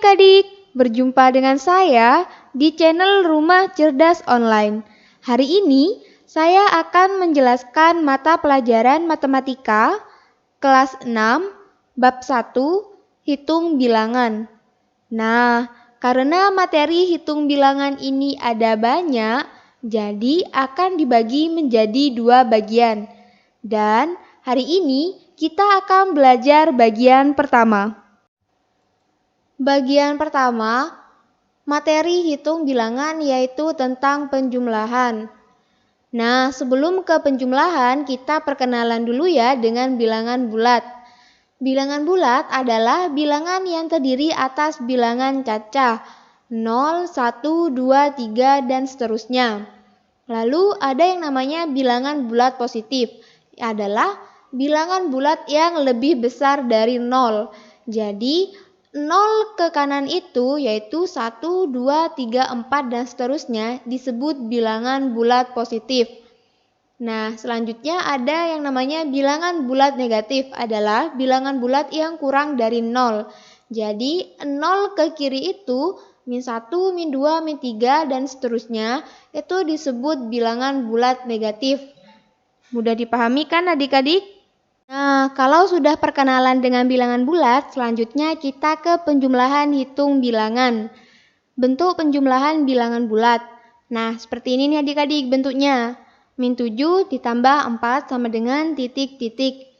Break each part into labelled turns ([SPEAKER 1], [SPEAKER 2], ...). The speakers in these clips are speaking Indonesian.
[SPEAKER 1] adik-adik, berjumpa dengan saya di channel Rumah Cerdas Online. Hari ini saya akan menjelaskan mata pelajaran matematika kelas 6 bab 1 hitung bilangan. Nah, karena materi hitung bilangan ini ada banyak, jadi akan dibagi menjadi 2 bagian. Dan hari ini kita akan belajar bagian pertama. Bagian pertama, materi hitung bilangan yaitu tentang penjumlahan. Nah, sebelum ke penjumlahan, kita perkenalan dulu ya dengan bilangan bulat. Bilangan bulat adalah bilangan yang terdiri atas bilangan cacah 0, 1, 2, 3, dan seterusnya. Lalu ada yang namanya bilangan bulat positif, adalah bilangan bulat yang lebih besar dari 0. Jadi 0 ke kanan itu yaitu 1, 2, 3, 4 dan seterusnya disebut bilangan bulat positif. Nah, selanjutnya ada yang namanya bilangan bulat negatif, adalah bilangan bulat yang kurang dari 0. Jadi 0 ke kiri itu min 1, min 2, min 3 dan seterusnya itu disebut bilangan bulat negatif. Mudah dipahami kan adik-adik? Nah, kalau sudah perkenalan dengan bilangan bulat, selanjutnya kita ke penjumlahan hitung bilangan. Bentuk penjumlahan bilangan bulat. Nah, seperti ini nih adik-adik bentuknya. Min 7 ditambah 4 sama dengan titik-titik.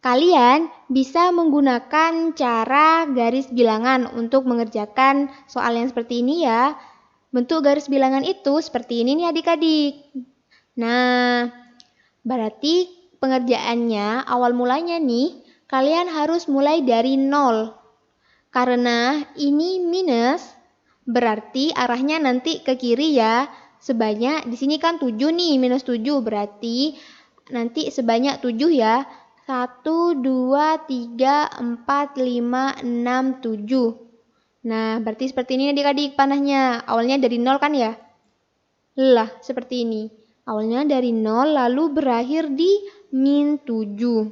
[SPEAKER 1] Kalian bisa menggunakan cara garis bilangan untuk mengerjakan soal yang seperti ini ya. Bentuk garis bilangan itu seperti ini nih adik-adik. Nah, berarti pengerjaannya awal mulanya nih, kalian harus mulai dari 0. Karena ini minus, berarti arahnya nanti ke kiri ya. Sebanyak, di sini kan 7 nih, minus 7. Berarti nanti sebanyak 7 ya. 1, 2, 3, 4, 5, 6, 7. Nah, berarti seperti ini adik-adik panahnya. Awalnya dari 0 kan ya? Lah, seperti ini. Awalnya dari 0 lalu berakhir di min 7.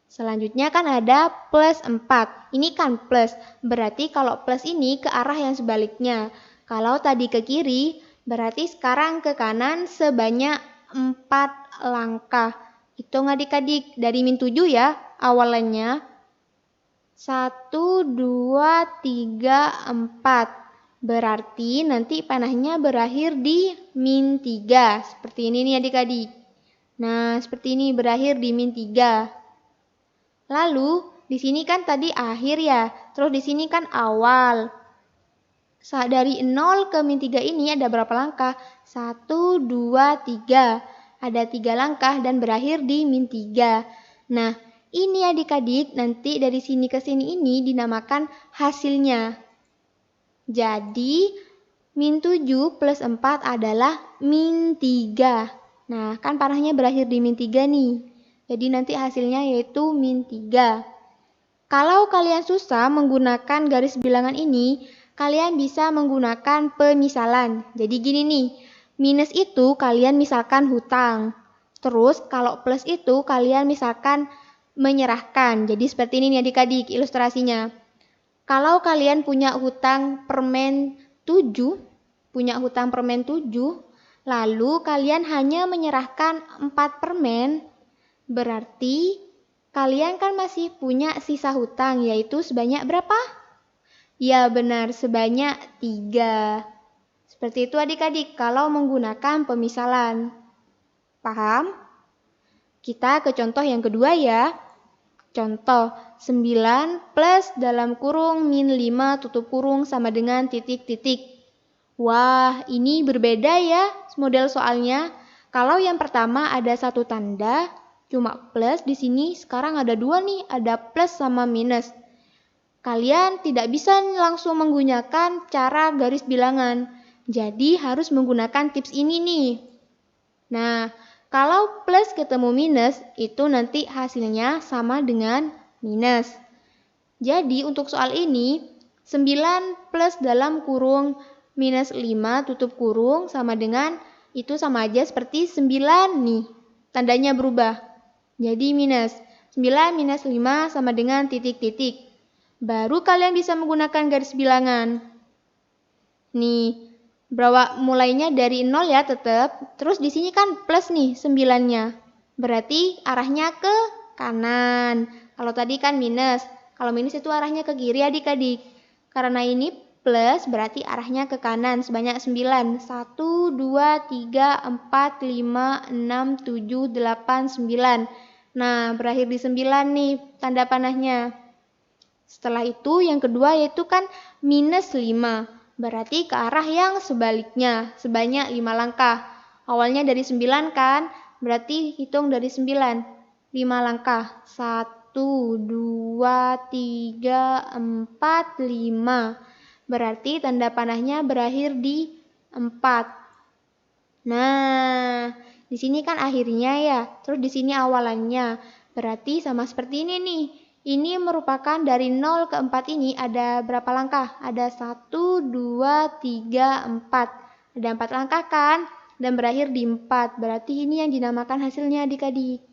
[SPEAKER 1] Selanjutnya kan ada plus 4. Ini kan plus. Berarti kalau plus ini ke arah yang sebaliknya. Kalau tadi ke kiri, berarti sekarang ke kanan sebanyak 4 langkah. Hitung adik-adik dari min 7 ya awalannya. 1, 2, 3, 4. Berarti nanti panahnya berakhir di min 3. Seperti ini nih adik-adik. Nah, seperti ini berakhir di min 3. Lalu, di sini kan tadi akhir ya. Terus di sini kan awal. Dari 0 ke min 3 ini ada berapa langkah? 1, 2, 3. Ada 3 langkah dan berakhir di min 3. Nah, ini adik-adik nanti dari sini ke sini ini dinamakan hasilnya. Jadi, min 7 plus 4 adalah min 3. Nah, kan panahnya berakhir di min 3 nih. Jadi nanti hasilnya yaitu min 3. Kalau kalian susah menggunakan garis bilangan ini, kalian bisa menggunakan pemisalan. Jadi gini nih, minus itu kalian misalkan hutang. Terus kalau plus itu kalian misalkan menyerahkan. Jadi seperti ini nih adik-adik ilustrasinya. Kalau kalian punya hutang permen 7, lalu kalian hanya menyerahkan 4 permen, berarti kalian kan masih punya sisa hutang yaitu sebanyak berapa? Ya benar, sebanyak 3. Seperti itu adik-adik kalau menggunakan pemisalan. Paham? Kita ke contoh yang kedua ya. Contoh 9 plus dalam kurung min 5 tutup kurung sama dengan titik-titik. Wah, ini berbeda ya model soalnya. Kalau yang pertama ada satu tanda, cuma plus, di sini sekarang ada 2 nih, ada plus sama minus. Kalian tidak bisa langsung menggunakan cara garis bilangan. Jadi harus menggunakan tips ini nih. Nah, kalau plus ketemu minus, itu nanti hasilnya sama dengan minus. Jadi untuk soal ini, 9 plus dalam kurung minus 5 tutup kurung sama dengan, itu sama aja seperti 9 nih. Tandanya berubah. Jadi minus. 9 minus 5 sama dengan titik-titik. Baru kalian bisa menggunakan garis bilangan. Nih, mulainya dari 0 ya tetap. Terus di sini kan plus nih 9-nya. Berarti arahnya ke kanan. Kalau tadi kan minus. Kalau minus itu arahnya ke kiri adik-adik. Karena ini plus berarti arahnya ke kanan sebanyak 9. 1, 2, 3, 4, 5, 6, 7, 8, 9. Nah, berakhir di 9 nih tanda panahnya. Setelah itu yang kedua yaitu kan minus 5. Berarti ke arah yang sebaliknya, sebanyak 5 langkah. Awalnya dari 9 kan, berarti hitung dari 9. 5 langkah. 1, 2, 3, 4, 5. Berarti tanda panahnya berakhir di 4. Nah, di sini kan akhirnya ya, terus di sini awalannya. Berarti sama seperti ini nih. Ini merupakan dari 0 ke 4 ini ada berapa langkah? Ada 1, 2, 3, 4. Ada 4 langkah kan? Dan berakhir di 4. Berarti ini yang dinamakan hasilnya adik-adik.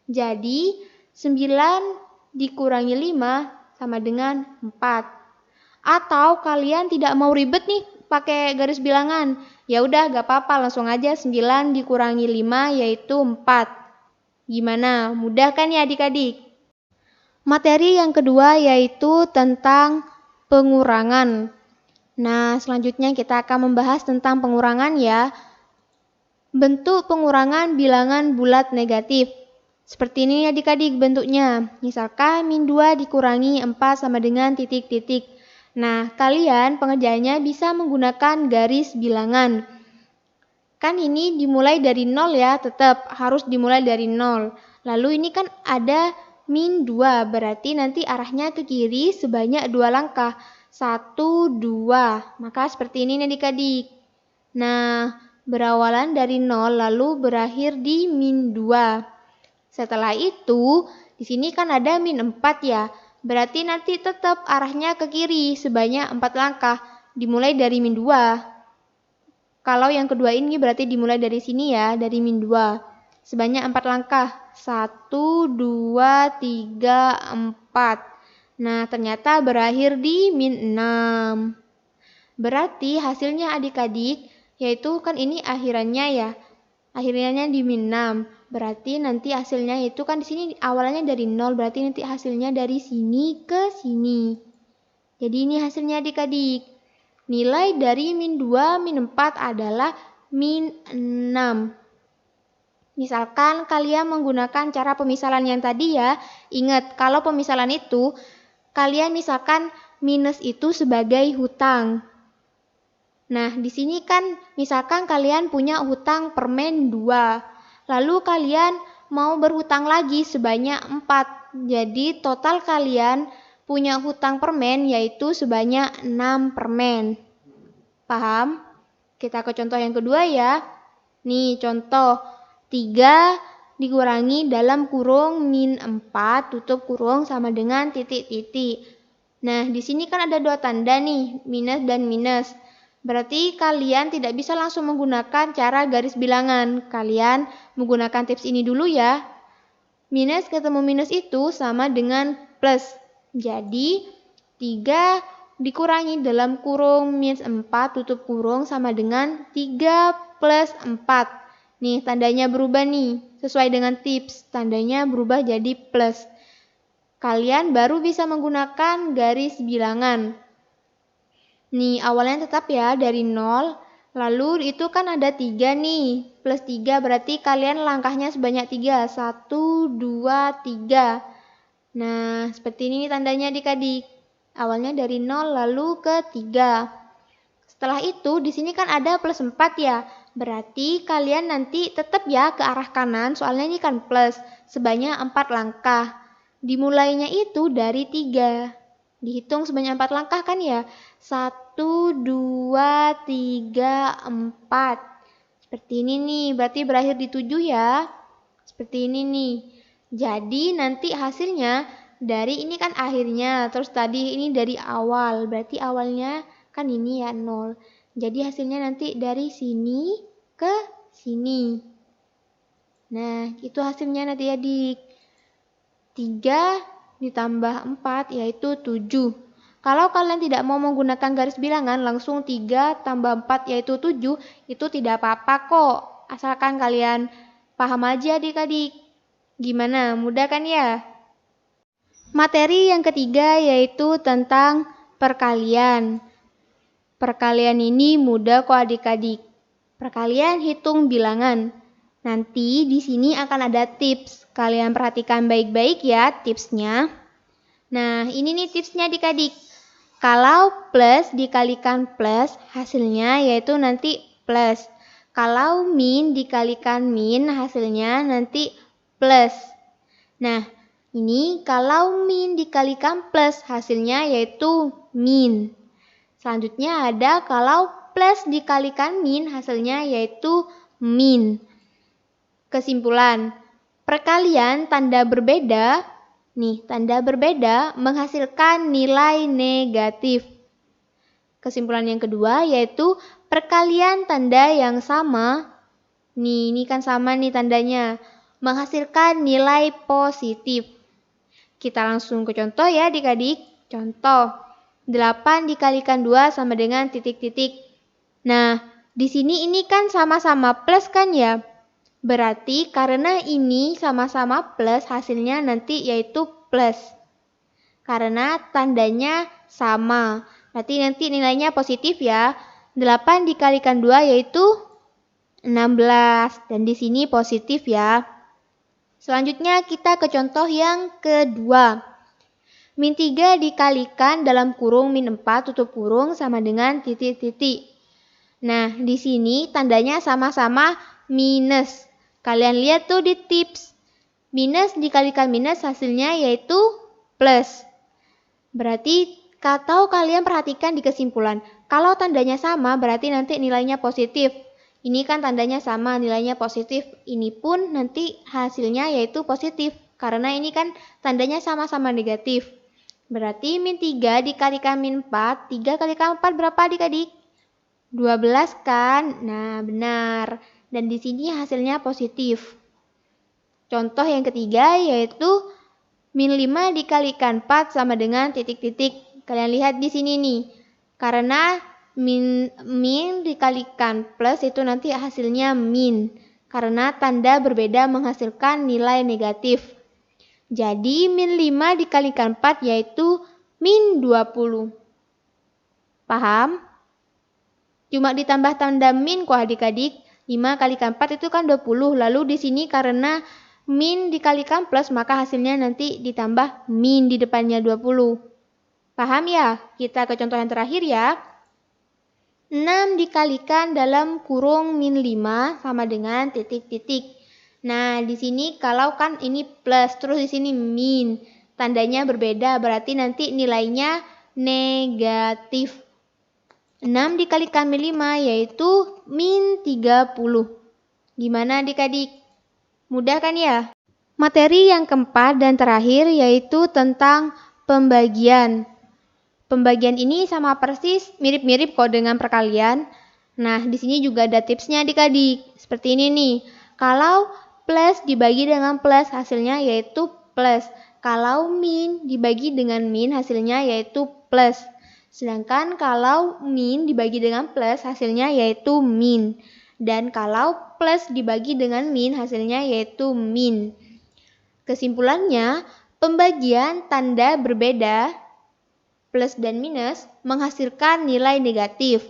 [SPEAKER 1] Jadi 9 dikurangi 5 sama dengan 4. Atau kalian tidak mau ribet nih pakai garis bilangan. Ya udah gak apa-apa, langsung aja 9 dikurangi 5 yaitu 4. Gimana? Mudah kan ya adik-adik? Materi yang kedua yaitu tentang pengurangan. Nah, selanjutnya kita akan membahas tentang pengurangan ya. Bentuk pengurangan bilangan bulat negatif. Seperti ini adik-adik bentuknya. Misalkan min 2 dikurangi 4 sama dengan titik-titik. Nah, kalian pengerjaannya bisa menggunakan garis bilangan. Kan ini dimulai dari 0 ya, tetap harus dimulai dari 0. Lalu ini kan ada min 2, berarti nanti arahnya ke kiri sebanyak 2 langkah. 1, 2. Maka seperti ini nih adik-adik. Nah, berawalan dari 0 lalu berakhir di min 2. Setelah itu, di sini kan ada min 4 ya. Berarti nanti tetap arahnya ke kiri sebanyak 4 langkah. Dimulai dari min 2. Kalau yang kedua ini berarti dimulai dari sini ya, dari min 2. Sebanyak 4 langkah. 1, 2, 3, 4. Nah, ternyata berakhir di min 6. Berarti hasilnya adik-adik, yaitu kan ini akhirannya ya. Akhirnya di min 6. Berarti nanti hasilnya itu kan di sini awalnya dari 0, berarti nanti hasilnya dari sini ke sini. Jadi ini hasilnya adik-adik. Nilai dari min 2, min 4 adalah min 6. Misalkan kalian menggunakan cara pemisalan yang tadi ya, ingat kalau pemisalan itu, kalian misalkan minus itu sebagai hutang. Nah, di sini kan misalkan kalian punya hutang permen 2, lalu kalian mau berhutang lagi sebanyak 4. Jadi total kalian punya hutang permen yaitu sebanyak 6 permen. Paham? Kita ke contoh yang kedua ya. Nih contoh 3 dikurangi dalam kurung min 4 tutup kurung sama dengan titik-titik. Nah, di sini kan ada 2 tanda nih, minus dan minus. Berarti kalian tidak bisa langsung menggunakan cara garis bilangan. Kalian menggunakan tips ini dulu ya. Minus ketemu minus itu sama dengan plus. Jadi 3 dikurangi dalam kurung minus 4 tutup kurung sama dengan 3 plus 4. Nih tandanya berubah nih. Sesuai dengan tips. Tandanya berubah jadi plus. Kalian baru bisa menggunakan garis bilangan. Nih awalnya tetap ya dari 0. Lalu itu kan ada 3 nih. Plus 3 berarti kalian langkahnya sebanyak 3. 1, 2, 3. Nah seperti ini tandanya adik-adik. Awalnya dari 0 lalu ke 3. Setelah itu di sini kan ada plus 4 ya. Berarti kalian nanti tetap ya ke arah kanan. Soalnya ini kan plus. Sebanyak 4 langkah. Dimulainya itu dari 3. Dihitung sebanyak 4 langkah kan ya. 1, 2, 3, 4. Seperti ini nih. Berarti berakhir di 7 ya. Seperti ini nih. Jadi nanti hasilnya dari ini kan akhirnya. Terus tadi ini dari awal. Berarti awalnya kan ini ya 0. Jadi hasilnya nanti dari sini ke sini. Nah, itu hasilnya nanti adik. 3 ditambah 4 yaitu 7. Kalau kalian tidak mau menggunakan garis bilangan, langsung 3 tambah 4 yaitu 7, itu tidak apa-apa kok. Asalkan kalian paham aja adik-adik. Gimana? Mudah kan ya? Materi yang ketiga yaitu tentang perkalian. Perkalian ini mudah kok adik-adik. Perkalian hitung bilangan. Nanti di sini akan ada tips. Kalian perhatikan baik-baik ya tipsnya. Nah, ini nih tipsnya adik-adik. Kalau plus dikalikan plus, hasilnya yaitu nanti plus. Kalau min dikalikan min, hasilnya nanti plus. Nah, ini kalau min dikalikan plus, hasilnya yaitu min. Selanjutnya ada kalau plus dikalikan min, hasilnya yaitu min. Kesimpulan, perkalian tanda berbeda, tanda berbeda menghasilkan nilai negatif. Kesimpulan yang kedua yaitu perkalian tanda yang sama, ini kan sama nih tandanya, menghasilkan nilai positif. Kita langsung ke contoh ya adik-adik. Contoh, 8 dikalikan 2 sama dengan titik-titik. Nah, di sini ini kan sama-sama plus kan ya? Berarti karena ini sama-sama plus, hasilnya nanti yaitu plus. Karena tandanya sama. Berarti nanti nilainya positif ya. 8 dikalikan 2 yaitu 16. Dan di sini positif ya. Selanjutnya kita ke contoh yang kedua. Min 3 dikalikan dalam kurung min 4 tutup kurung sama dengan titik-titik. Nah, di sini tandanya sama-sama minus. Kalian lihat tuh di tips. Minus dikalikan minus hasilnya yaitu plus. Berarti kalau kalian perhatikan di kesimpulan, kalau tandanya sama berarti nanti nilainya positif. Ini kan tandanya sama, nilainya positif. Ini pun nanti hasilnya yaitu positif. Karena ini kan tandanya sama-sama negatif. Berarti min 3 dikalikan min 4. 3 kalikan 4 berapa adik-adik? 12 kan? Nah, benar. Dan di sini hasilnya positif. Contoh yang ketiga yaitu min 5 dikalikan 4 sama dengan titik-titik. Kalian lihat di sini nih. Karena min dikalikan plus itu nanti hasilnya min. Karena tanda berbeda menghasilkan nilai negatif. Jadi min 5 dikalikan 4 yaitu min 20. Paham? Cuma ditambah tanda min kok adik-adik. 5 kalikan 4 itu kan 20. Lalu di sini karena min dikalikan plus maka hasilnya nanti ditambah min di depannya 20. Paham ya? Kita ke contoh yang terakhir ya. 6 dikalikan dalam kurung min 5 sama dengan titik-titik. Nah, di sini kalau kan ini plus terus di sini min. Tandanya berbeda berarti nanti nilainya negatif. 6 dikalikan min 5 yaitu min 30. Gimana adik-adik? Mudah kan ya? Materi yang keempat dan terakhir yaitu tentang pembagian. Pembagian ini sama persis mirip-mirip kok dengan perkalian. Nah, di sini juga ada tipsnya adik-adik. Seperti ini nih. Kalau plus dibagi dengan plus hasilnya yaitu plus. Kalau min dibagi dengan min hasilnya yaitu plus. Sedangkan kalau min dibagi dengan plus hasilnya yaitu min. Dan kalau plus dibagi dengan min hasilnya yaitu min. Kesimpulannya, pembagian tanda berbeda plus dan minus menghasilkan nilai negatif.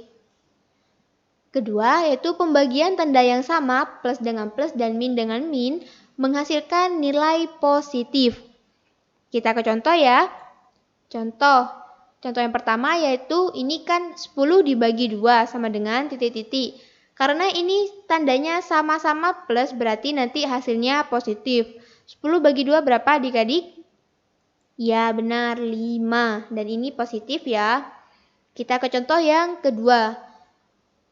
[SPEAKER 1] Kedua, yaitu pembagian tanda yang sama plus dengan plus dan min dengan min menghasilkan nilai positif. Kita ke contoh ya. Contoh yang pertama yaitu ini kan 10 dibagi 2 sama dengan titik-titik. Karena ini tandanya sama-sama plus berarti nanti hasilnya positif. 10 bagi 2 berapa adik-adik? Ya benar 5 dan ini positif ya. Kita ke contoh yang kedua.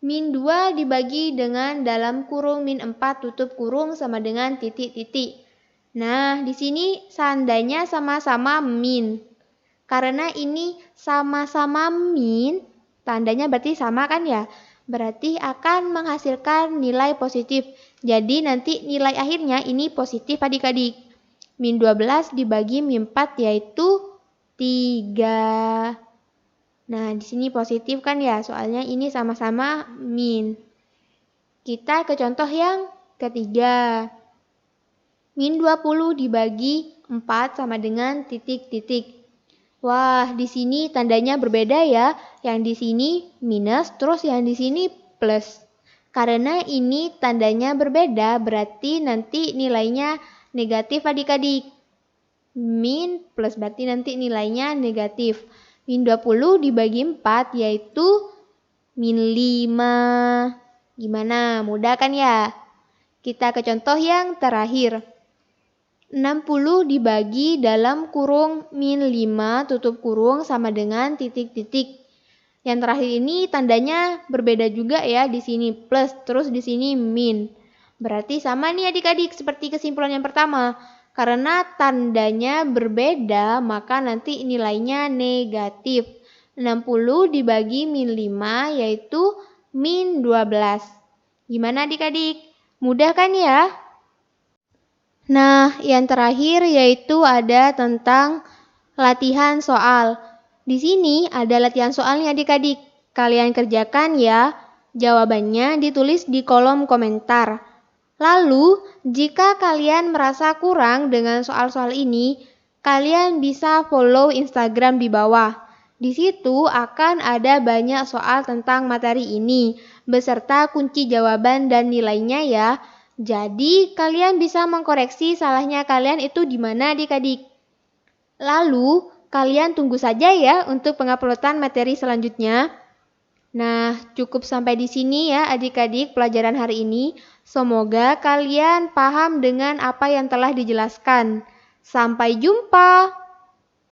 [SPEAKER 1] Min 2 dibagi dengan dalam kurung min 4 tutup kurung sama dengan titik-titik. Nah di sini tandanya sama-sama min. Karena ini sama-sama min, tandanya berarti sama kan ya? Berarti akan menghasilkan nilai positif. Jadi nanti nilai akhirnya ini positif adik-adik. Min 12 dibagi min 4 yaitu 3. Nah, di sini positif kan ya, soalnya ini sama-sama min. Kita ke contoh yang ketiga. Min 20 dibagi 4 sama dengan titik-titik. Wah, di sini tandanya berbeda ya. Yang di sini minus, terus yang di sini plus. Karena ini tandanya berbeda, berarti nanti nilainya negatif adik-adik. Min plus berarti nanti nilainya negatif. Min 20 dibagi 4 yaitu min 5. Gimana? Mudah kan ya? Kita ke contoh yang terakhir. 60 dibagi dalam kurung min 5 tutup kurung sama dengan titik-titik. Yang terakhir ini tandanya berbeda juga ya, di sini plus, terus di sini min. Berarti sama nih adik-adik seperti kesimpulan yang pertama. Karena tandanya berbeda, maka nanti nilainya negatif. 60 dibagi min 5 yaitu min 12. Gimana adik-adik? Mudah kan ya? Nah, yang terakhir yaitu ada tentang latihan soal. Di sini ada latihan soalnya adik-adik. Kalian kerjakan ya. Jawabannya ditulis di kolom komentar. Lalu, jika kalian merasa kurang dengan soal-soal ini, kalian bisa follow Instagram di bawah. Di situ akan ada banyak soal tentang materi ini, beserta kunci jawaban dan nilainya ya. Jadi, kalian bisa mengkoreksi salahnya kalian itu di mana adik-adik. Lalu, kalian tunggu saja ya untuk penguploadan materi selanjutnya. Nah, cukup sampai di sini ya adik-adik pelajaran hari ini. Semoga kalian paham dengan apa yang telah dijelaskan. Sampai jumpa!